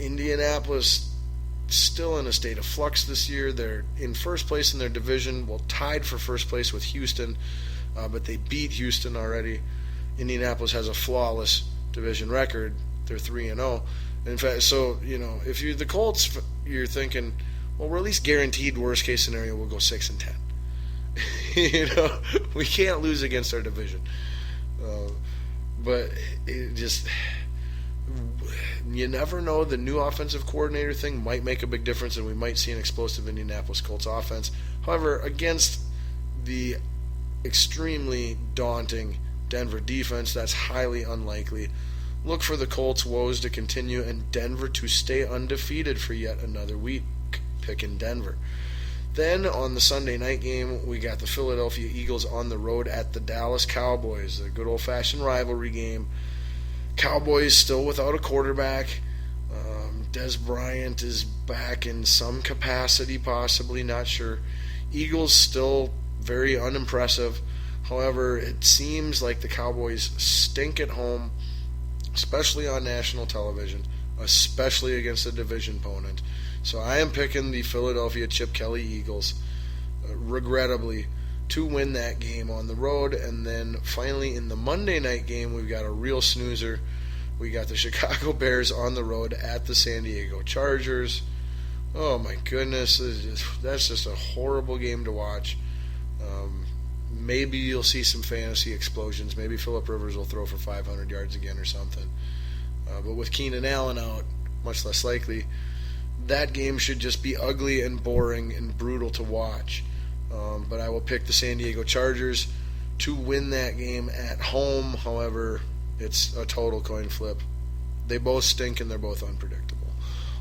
Indianapolis still in a state of flux this year. They're in first place in their division, tied for first place with Houston, but they beat Houston already. Indianapolis has a flawless division record. They're 3-0. In fact, so, if you're the Colts, you're thinking, well, we're at least guaranteed worst case scenario we'll go 6-10. We can't lose against our division. But it just, you never know. The new offensive coordinator thing might make a big difference, and we might see an explosive Indianapolis Colts offense. However, against the extremely daunting Denver defense, that's highly unlikely. Look for the Colts' woes to continue and Denver to stay undefeated for yet another week. Picking Denver. Then on the Sunday night game, we got the Philadelphia Eagles on the road at the Dallas Cowboys, a good old-fashioned rivalry game. Cowboys still without a quarterback. Des Bryant is back in some capacity, possibly, not sure. Eagles still very unimpressive. However, it seems like the Cowboys stink at home, especially on national television, especially against a division opponent. So I am picking the Philadelphia Chip Kelly Eagles, regrettably, to win that game on the road. And then finally in the Monday night game, we've got a real snoozer. We got the Chicago Bears on the road at the San Diego Chargers. Oh my goodness, that's just a horrible game to watch. Maybe you'll see some fantasy explosions. Maybe Phillip Rivers will throw for 500 yards again or something. But with Keenan Allen out, much less likely, that game should just be ugly and boring and brutal to watch. But I will pick the San Diego Chargers to win that game at home. However, it's a total coin flip. They both stink and they're both unpredictable.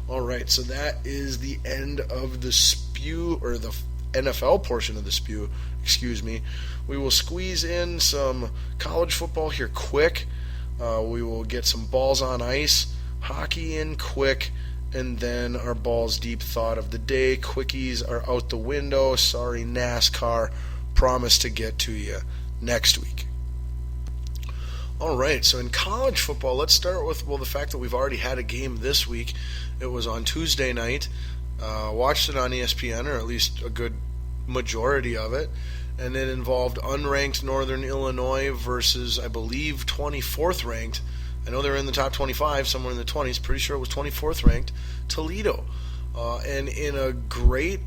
All right, so that is the end of the spew, or the NFL portion of the spew, excuse me. We will squeeze in some college football here quick. We will get some balls on ice, hockey in quick, and then our balls deep thought of the day. Quickies are out the window. Sorry, NASCAR. Promise to get to you next week. All right, so in college football, let's start with, the fact that we've already had a game this week. It was on Tuesday night. Watched it on ESPN, or at least a good majority of it, and it involved unranked Northern Illinois versus, I believe, 24th ranked. I know they're in the top 25, somewhere in the 20s. Pretty sure it was 24th ranked Toledo. And in a great,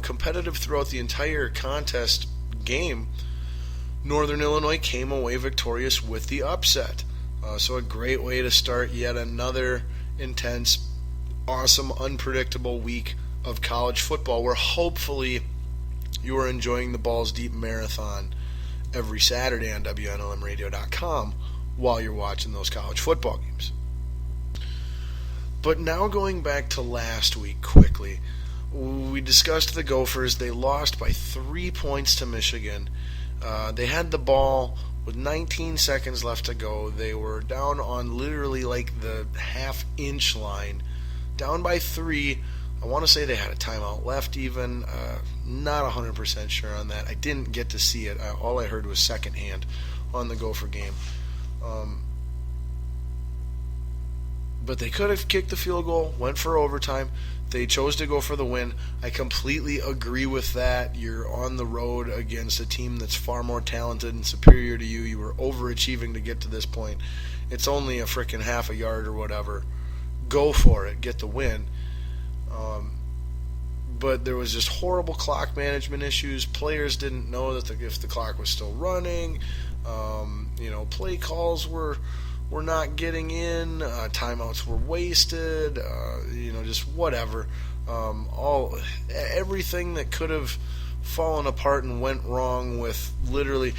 competitive throughout the entire contest game, Northern Illinois came away victorious with the upset. So a great way to start yet another intense, awesome, unpredictable week of college football, where hopefully you are enjoying the Balls Deep Marathon every Saturday on WNLMradio.com while you're watching those college football games. But now going back to last week quickly, we discussed the Gophers. They lost by 3 points to Michigan. They had the ball with 19 seconds left to go. They were down on literally like the half-inch line, down by 3. I want to say they had a timeout left even. Not 100% sure on that. I didn't get to see it. All I heard was secondhand on the Gopher game. But they could have kicked the field goal, went for overtime. They chose to go for the win. I completely agree with that. You're on the road against a team that's far more talented and superior to you. You were overachieving to get to this point. It's only a freaking half a yard or whatever. Go for it. Get the win. But there was just horrible clock management issues. Players didn't know that if the clock was still running. Play calls were not getting in. Timeouts were wasted. Just whatever. Everything that could have fallen apart and went wrong with literally,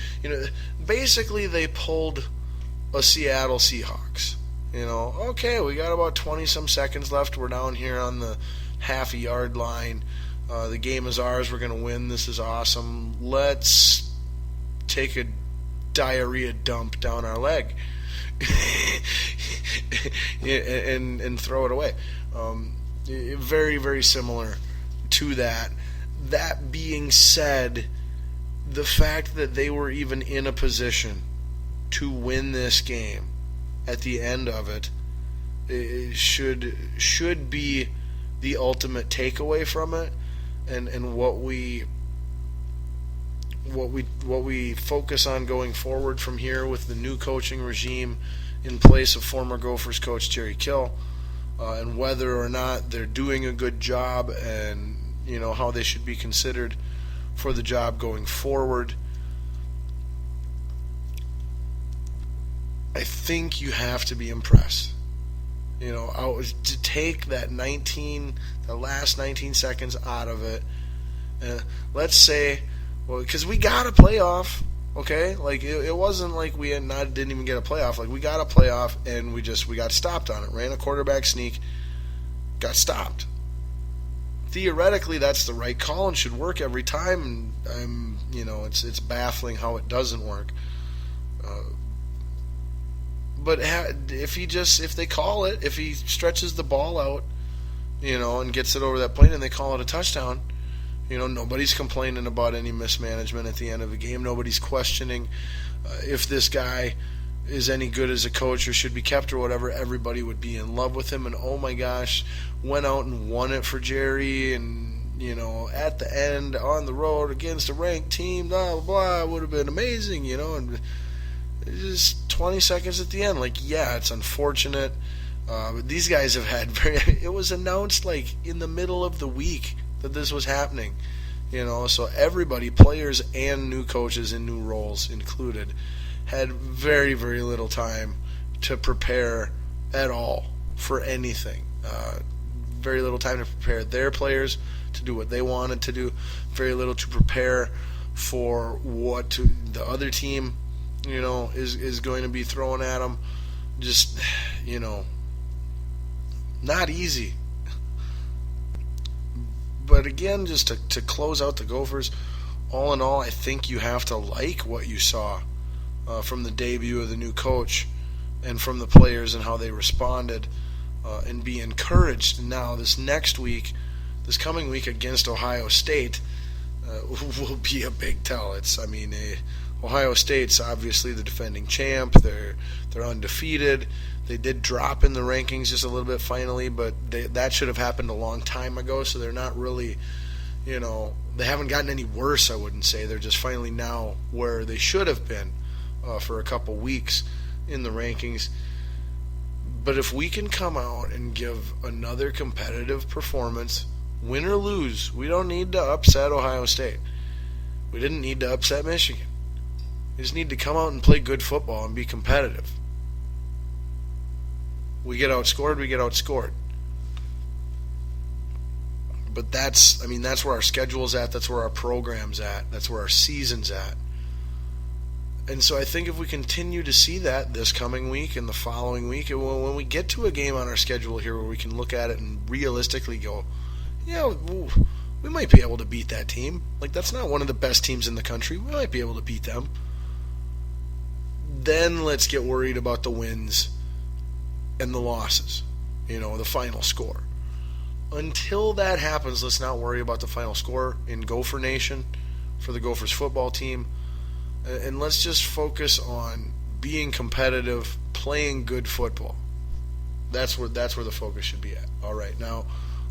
basically they pulled a Seattle Seahawks. Okay, we got about 20-some seconds left. We're down here on the half-a-yard line. The game is ours. We're going to win. This is awesome. Let's take a diarrhea dump down our leg and throw it away. Very, very similar to that. That being said, the fact that they were even in a position to win this game at the end of it should be the ultimate takeaway from it, and what we focus on going forward from here with the new coaching regime in place of former Gophers coach Jerry Kill, and whether or not they're doing a good job, and how they should be considered for the job going forward. I think you have to be impressed. To take that the last 19 seconds out of it. Let's say, because we got a playoff, okay? Like it wasn't like we didn't even get a playoff. Like we got a playoff and we got stopped on it. Ran a quarterback sneak, got stopped. Theoretically, that's the right call and should work every time. And it's baffling how it doesn't work. But if they call it, if he stretches the ball out, and gets it over that plane and they call it a touchdown, nobody's complaining about any mismanagement at the end of the game. Nobody's questioning if this guy is any good as a coach or should be kept or whatever. Everybody would be in love with him, and oh my gosh, went out and won it for Jerry, and at the end on the road against a ranked team, blah blah blah, would have been amazing, and just 20 seconds at the end, it's unfortunate. But these guys have had it was announced in the middle of the week that this was happening, so everybody, players and new coaches in new roles included, had very, very little time to prepare at all for anything. Very little time to prepare their players to do what they wanted to do. Very little to prepare for what the other team is going to be throwing at them. Just, not easy. But again, just to close out the Gophers, all in all, I think you have to like what you saw from the debut of the new coach and from the players and how they responded, and be encouraged. Now, this coming week against Ohio State will be a big tell. Ohio State's obviously the defending champ. They're undefeated. They did drop in the rankings just a little bit finally, but that should have happened a long time ago. So they're not really, they haven't gotten any worse, I wouldn't say. They're just finally now where they should have been for a couple weeks in the rankings. But if we can come out and give another competitive performance, win or lose, we don't need to upset Ohio State. We didn't need to upset Michigan. We just need to come out and play good football and be competitive. We get outscored. But that's where our schedule's at, that's where our program's at, that's where our season's at. And so I think if we continue to see that this coming week and the following week, and when we get to a game on our schedule here where we can look at it and realistically go, we might be able to beat that team. That's not one of the best teams in the country. We might be able to beat them. Then let's get worried about the wins and the losses, the final score. Until that happens, let's not worry about the final score in Gopher Nation for the Gophers football team. And let's just focus on being competitive, playing good football. That's where the focus should be at. All right, now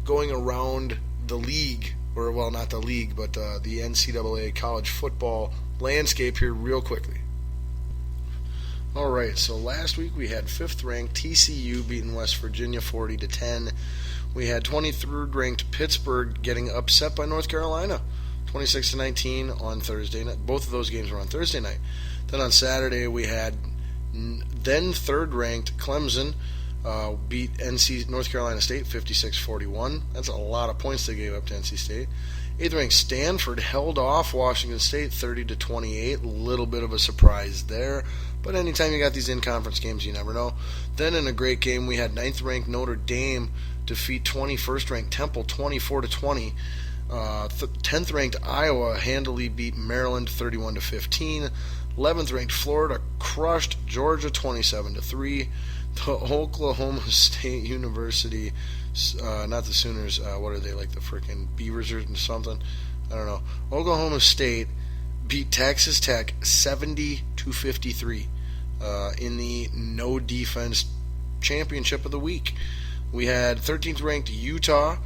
going around the league, not the league, but the NCAA college football landscape here real quickly. All right, so last week we had 5th-ranked TCU beating West Virginia 40-10. We had 23rd-ranked Pittsburgh getting upset by North Carolina 26-19 on Thursday night. Both of those games were on Thursday night. Then on Saturday we had then 3rd-ranked Clemson beat North Carolina State 56-41. That's a lot of points they gave up to NC State. 8th-ranked Stanford held off Washington State 30-28. A little bit of a surprise there. But anytime you got these in-conference games, you never know. Then in a great game, we had 9th-ranked Notre Dame defeat 21st-ranked Temple 24-20. 10th-ranked Iowa handily beat Maryland 31-15. 11th-ranked Florida crushed Georgia 27-3. The Oklahoma State University, not the Sooners, what are they, the freaking Beavers or something? I don't know. Oklahoma State beat Texas Tech 70-53 in the no defense championship of the week. We had 13th ranked Utah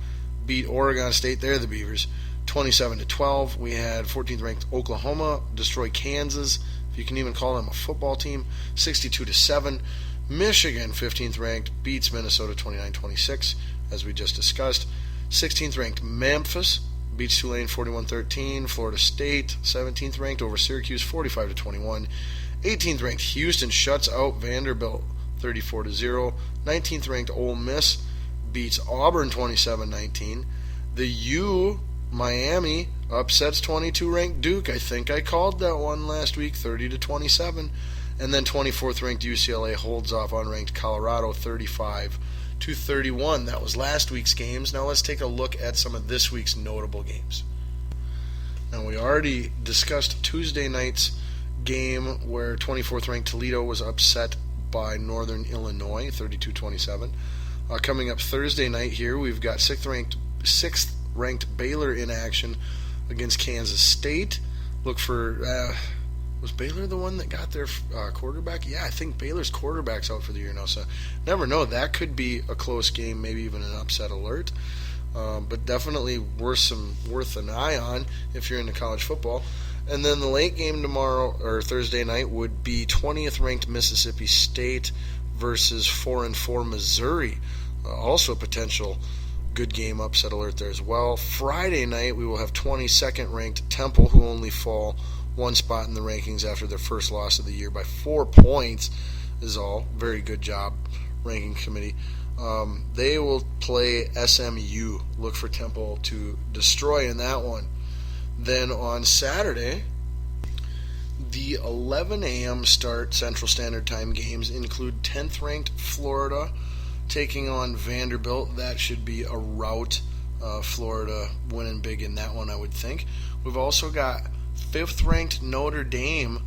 beat Oregon State. They're the Beavers, 27-12. We had 14th ranked Oklahoma destroy Kansas, if you can even call them a football team, 62-7. Michigan, 15th ranked, beats Minnesota 29-26, as we just discussed. 16th ranked Memphis beats Tulane 41-13. Florida State, 17th ranked, over Syracuse 45-21. 18th ranked Houston shuts out Vanderbilt 34-0. 19th ranked Ole Miss beats Auburn 27-19. The U, Miami, upsets 22 ranked Duke. I think I called that one last week, 30-27. And then 24th ranked UCLA holds off unranked Colorado 35-31. That was last week's games. Now let's take a look at some of this week's notable games. Now we already discussed Tuesday night's game where 24th ranked Toledo was upset by Northern Illinois 32-27. Coming up Thursday night here, we've got 6th ranked Baylor in action against Kansas State. Look for was Baylor the one that got their quarterback? Yeah, I think Baylor's quarterback's out for the year now, so never know. That could be a close game, maybe even an upset alert. But definitely worth an eye on if you're into college football. And then the late game tomorrow or Thursday night would be 20th ranked Mississippi State versus 4-4 Missouri. Also a potential good game upset alert there as well. Friday night we will have 22nd ranked Temple, who only fall one spot in the rankings after their first loss of the year by 4 points is all. Very good job, ranking committee. They will play SMU. Look for Temple to destroy in that one. Then on Saturday, the 11 a.m. start Central Standard Time games include 10th ranked Florida taking on Vanderbilt. That should be a rout. Florida winning big in that one, I would think. We've also got 5th ranked Notre Dame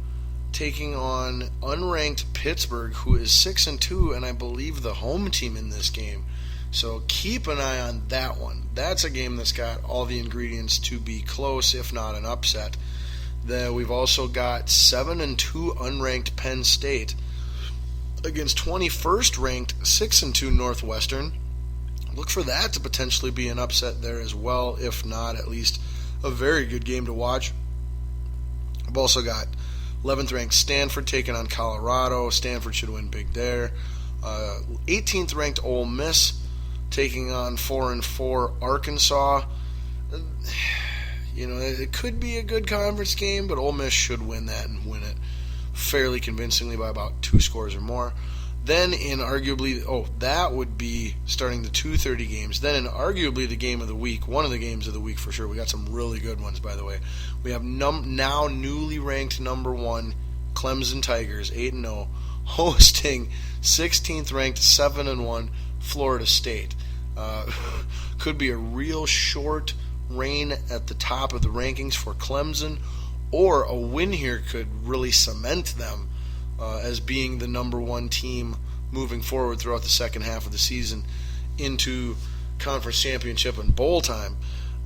taking on unranked Pittsburgh, who is 6-2, and I believe the home team in this game. So keep an eye on that one. That's a game that's got all the ingredients to be close, if not an upset. Then we've also got 7-2 unranked Penn State against 21st ranked 6-2 Northwestern. Look for that to potentially be an upset there as well, if not at least a very good game to watch. I've also got 11th ranked Stanford taking on Colorado. Stanford should win big there. 18th ranked Ole Miss taking on 4-4 Arkansas. You know, it could be a good conference game, but Ole Miss should win that and win it fairly convincingly by about 2 scores or more. Then in arguably, that would be starting the 2:30 games. Then in arguably the game of the week, one of the games of the week for sure. We got some really good ones, by the way. We have now newly ranked number 1 Clemson Tigers, 8-0, hosting 16th ranked 7-1 Florida State. Could be a real short reign at the top of the rankings for Clemson, or a win here could really cement them as being the number 1 team moving forward throughout the second half of the season into conference championship and bowl time.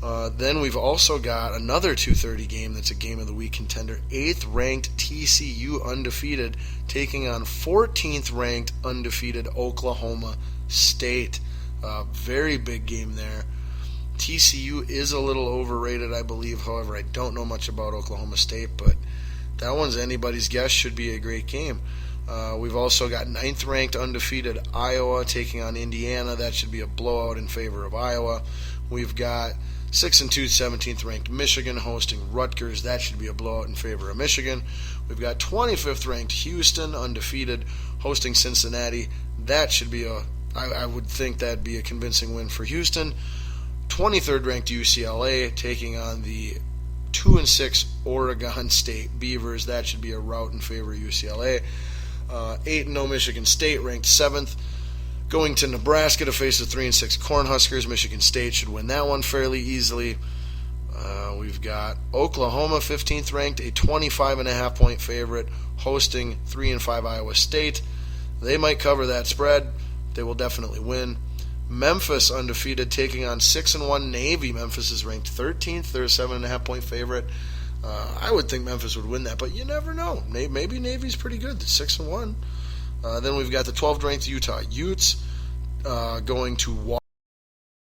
Then we've also got another 2:30 game that's a game of the week contender. 8th ranked TCU undefeated taking on 14th ranked undefeated Oklahoma State. Very big game there. TCU is a little overrated, I believe. However, I don't know much about Oklahoma State, but that one's anybody's guess. Should be a great game. We've also got 9th ranked undefeated Iowa taking on Indiana. That should be a blowout in favor of Iowa. We've got 6-2 17th ranked Michigan hosting Rutgers. That should be a blowout in favor of Michigan. We've got 25th ranked Houston undefeated hosting Cincinnati. That should be I would think that'd be a convincing win for Houston. 23rd ranked UCLA taking on the 2-6 Oregon State Beavers. That should be a rout in favor of UCLA. 8-0 Michigan State ranked 7th. Going to Nebraska to face the 3-6 Cornhuskers. Michigan State should win that one fairly easily. We've got Oklahoma 15th ranked, a 25.5 point favorite, hosting 3-5 Iowa State. They might cover that spread. They will definitely win. Memphis undefeated taking on 6-1 Navy. Memphis is ranked 13th. They're a 7.5 point favorite. I would think Memphis would win that, but you never know. Maybe Navy's pretty good. They're 6-1. Then we've got the 12th ranked Utah Utes going to